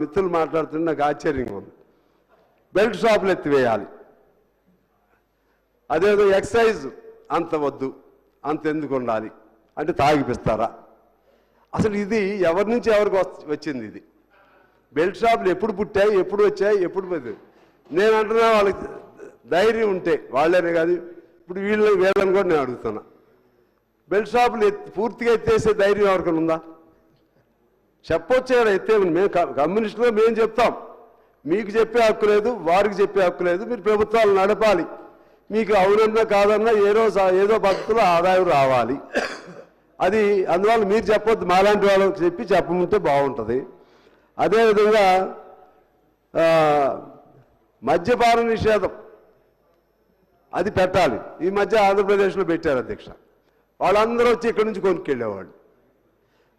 మిత్రులు మాట్లాడుతుంటే నాకు ఆశ్చర్యంగా ఉంది. బెల్ట్ షాపులు ఎత్తివేయాలి, అదేదో ఎక్సైజ్ అంత వద్దు, అంత ఎందుకు ఉండాలి అంటే తాగిపిస్తారా? అసలు ఇది ఎవరి నుంచి ఎవరికి వచ్చింది? ఇది బెల్ట్ షాపులు ఎప్పుడు పుట్టాయి, ఎప్పుడు వచ్చాయి, ఎప్పుడు పోయింది? నేను అంటున్నా వాళ్ళకి ధైర్యం ఉంటే, వాళ్ళనే కాదు ఇప్పుడు వీళ్ళని కూడా నేను అడుగుతున్నా, బెల్ట్ షాపులు పూర్తిగా ఎత్తేసే ధైర్యం ఎవరికైనా ఉందా? చెప్పొచ్చే కదా ఎత్తేమని. మేము కమ్యూనిస్టులో మేము చెప్తాం, మీకు చెప్పే హక్కు లేదు, వారికి చెప్పే హక్కు లేదు. మీరు ప్రభుత్వాలు నడపాలి, మీకు అవునన్నా కాదన్నా ఏదో పద్ధతిలో ఆదాయం రావాలి. అది అందువల్ల మీరు చెప్పొద్దు, మాలాంటి వాళ్ళకి చెప్పమంటే బాగుంటుంది. అదేవిధంగా మద్యపాన నిషేధం అది పెట్టాలి. ఈ మధ్య ఆంధ్రప్రదేశ్లో పెట్టారు అధ్యక్ష. వాళ్ళందరూ వచ్చి ఇక్కడి నుంచి కొనుక్కెళ్ళేవాళ్ళు.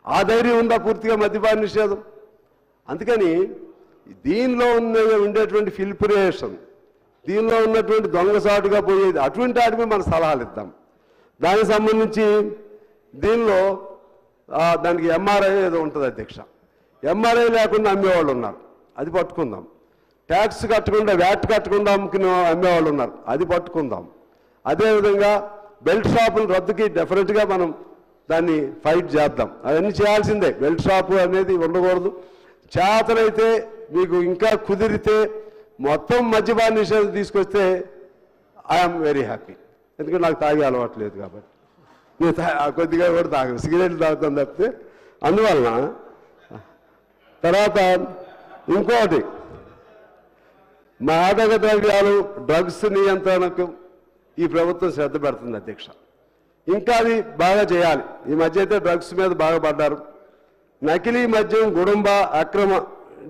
ఆ ధైర్యం ఉందా పూర్తిగా మద్యపాన నిషేధం? అందుకని దీనిలో ఉండేటువంటి ఫిల్పరేషన్, దీనిలో ఉన్నటువంటి దొంగసాటుగా పోయేది, అటువంటి వాటిపై మన సలహాలు ఇద్దాం. దానికి సంబంధించి దీనిలో దానికి ఎంఆర్ఐ ఏదో ఉంటుంది అధ్యక్ష. ఎంఆర్ఐ లేకుండా అమ్మేవాళ్ళు ఉన్నారు, అది పట్టుకుందాం. ట్యాక్స్ కట్టకుండా, వ్యాట్ కట్టకుండా అమ్మేవాళ్ళు ఉన్నారు, అది పట్టుకుందాం. అదేవిధంగా బెల్ట్ షాపుల రద్దుకి డెఫినెట్గా మనం దాన్ని ఫైట్ చేద్దాం. అవన్నీ చేయాల్సిందే. బెల్ట్ షాపు అనేది ఉండకూడదు. చేతనైతే మీకు ఇంకా కుదిరితే మొత్తం మద్యపాన నిషేధం తీసుకొస్తే ఐఎమ్ వెరీ హ్యాపీ. ఎందుకంటే నాకు తాగే అలవాటు లేదు కాబట్టి. నేను కొద్దిగా కూడా తాగను, సిగరెట్లు తాగుతాను తప్పితే. అందువలన తర్వాత ఇంకోటి, మాదక ద్రవ్యాలు, డ్రగ్స్ నియంత్రణకు ఈ ప్రభుత్వం శ్రద్ధ పెడుతుంది అధ్యక్ష. ఇంకా అది బాగా చేయాలి. ఈ మధ్య అయితే డ్రగ్స్ మీద బాగా పడ్డారు. నకిలీ మద్యం, గుడుంబ, అక్రమ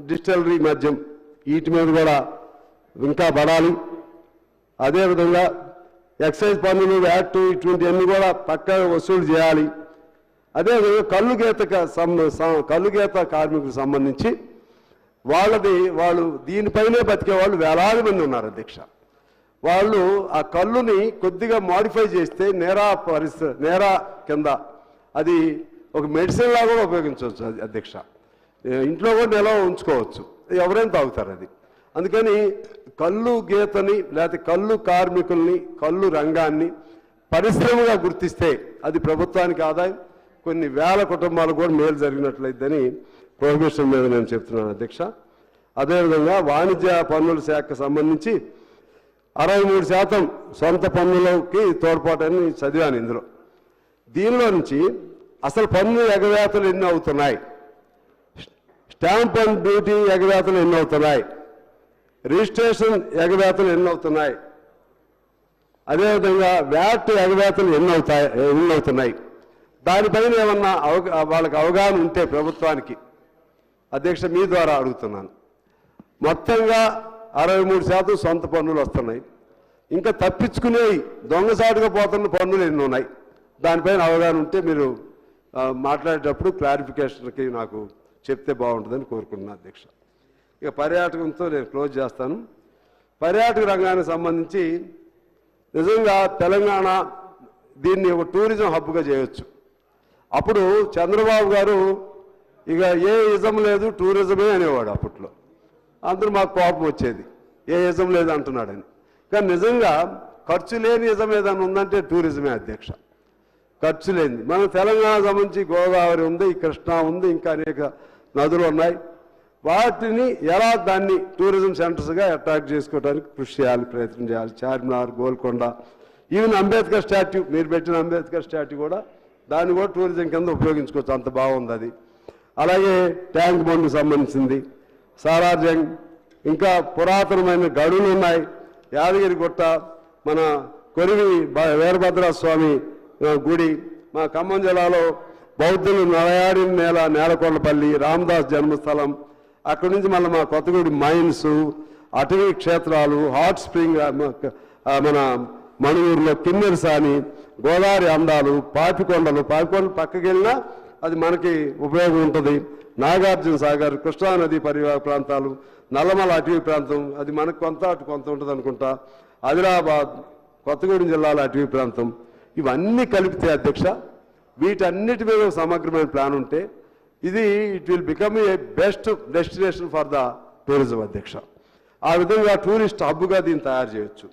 డిస్టిలరీ మద్యం, వీటి మీద కూడా ఇంకా పడాలి. అదేవిధంగా ఎక్సైజ్ పన్నులు, వ్యాట్, ఇటువంటివన్నీ కూడా పక్కా వసూలు చేయాలి. అదేవిధంగా కల్లుగీత కార్మికులకు సంబంధించి వాళ్ళు దీనిపైనే బతికే వాళ్ళు వేలాది మంది ఉన్నారు అధ్యక్ష. వాళ్ళు ఆ కళ్ళుని కొద్దిగా మాడిఫై చేస్తే నేరా కింద అది ఒక మెడిసిన్ లాగా కూడా ఉపయోగించవచ్చు అధ్యక్ష. ఇంట్లో కూడా నిల్వ ఉంచుకోవచ్చు, ఎవరైనా తాగుతారు అది. అందుకని కళ్ళు గీతని, లేకపోతే కళ్ళు కార్మికుల్ని, కళ్ళు రంగాన్ని పరిశ్రమగా గుర్తిస్తే అది ప్రభుత్వానికి ఆదాయం, కొన్ని వేల కుటుంబాలకు కూడా మేలు జరిగినట్లయిద్దని ప్రొహిబిషన్ మీద నేను చెప్తున్నాను అధ్యక్ష. అదేవిధంగా వాణిజ్య పన్నుల శాఖకు సంబంధించి 63% సొంత పన్నులకి తోడ్పాటని చదివాను ఇందులో. దీనిలో నుంచి అసలు పన్ను ఎగవేతలు ఎన్ని అవుతున్నాయి, స్టాంప్ అండ్ డ్యూటీ ఎగవేతలు ఎన్ని అవుతున్నాయి, రిజిస్ట్రేషన్ ఎగవేతలు ఎన్ని అవుతున్నాయి, అదేవిధంగా వ్యాట్ ఎగవేతలు ఎన్ని అవుతున్నాయి, దానిపైన ఏమన్నా వాళ్ళకి అవగాహన ఉంటే ప్రభుత్వానికి అధ్యక్ష మీ ద్వారా అడుగుతున్నాను. మొత్తంగా 63% సొంత పన్నులు వస్తున్నాయి. ఇంకా తప్పించుకునేవి, దొంగసాటుగా పోతున్న పన్నులు ఎన్ని ఉన్నాయి, దానిపైన అవగాహన ఉంటే మీరు మాట్లాడేటప్పుడు క్లారిఫికేషన్కి నాకు చెప్తే బాగుంటుందని కోరుకుంటున్నాను అధ్యక్ష. ఇక పర్యాటకంతో నేను క్లోజ్ చేస్తాను. పర్యాటక రంగానికి సంబంధించి నిజంగా తెలంగాణ దీన్ని ఒక టూరిజం హబ్గా చేయొచ్చు. అప్పుడు చంద్రబాబు గారు ఇక ఏ ఇజం లేదు, టూరిజమే అనేవాడు. అప్పట్లో అందరూ మాకు కోపం వచ్చేది, ఏ ఇజం లేదు అంటున్నాడని. కానీ నిజంగా ఖర్చు లేని ఇజం ఏదైనా ఉందంటే టూరిజమే అధ్యక్ష. ఖర్చు లేనిది మన తెలంగాణ సంబంధించి గోదావరి ఉంది, కృష్ణా ఉంది, ఇంకా అనేక నదులు ఉన్నాయి. వాటిని ఎలా దాన్ని టూరిజం సెంటర్స్గా అట్రాక్ట్ చేసుకోవడానికి కృషి చేయాలి, ప్రయత్నం చేయాలి. చార్మినార్, గోల్కొండ, ఈవెన్ అంబేద్కర్ స్టాట్యూ, మీరు పెట్టిన అంబేద్కర్ స్టాట్యూ కూడా దాన్ని కూడా టూరిజం కింద ఉపయోగించుకోవచ్చు, అంత బాగుంది అది. అలాగే ట్యాంక్ బండ్కు సంబంధించింది, సాలార్జంగ్, ఇంకా పురాతనమైన గడులు ఉన్నాయి, యాదగిరి గుట్ట, మన కొరివి వీరభద్రస్వామి గుడి, మా ఖమ్మం జిల్లాలో బౌద్ధులు నడయాడిన నేలకొండపల్లి, రామదాస్ జన్మస్థలం, అక్కడి నుంచి మళ్ళీ మా కొత్తగూడి మైన్స్, అటవీ క్షేత్రాలు, హాట్ స్ప్రింగ్, మన మణుగూరులో కిన్నెరసాని, గోదావరి అందాలు, పాపికొండలు పక్కకి వెళ్ళినా అది మనకి ఉపయోగం ఉంటుంది. నాగార్జున సాగర్, కృష్ణానది పరివాహక ప్రాంతాలు, నల్లమల అటవీ ప్రాంతం, అది మనకు కొంత అటు కొంత ఉంటుంది అనుకుంటా. ఆదిలాబాద్, కొత్తగూడెం జిల్లాల అటవీ ప్రాంతం, ఇవన్నీ కలిపితే అధ్యక్ష వీటన్నిటి మీద సమగ్రమైన ప్లాన్ ఉంటే ఇది it will become a best destination for the tourism అధ్యక్ష. ఆ విధంగా టూరిస్ట్ హబ్గా దీన్ని తయారు చేయొచ్చు.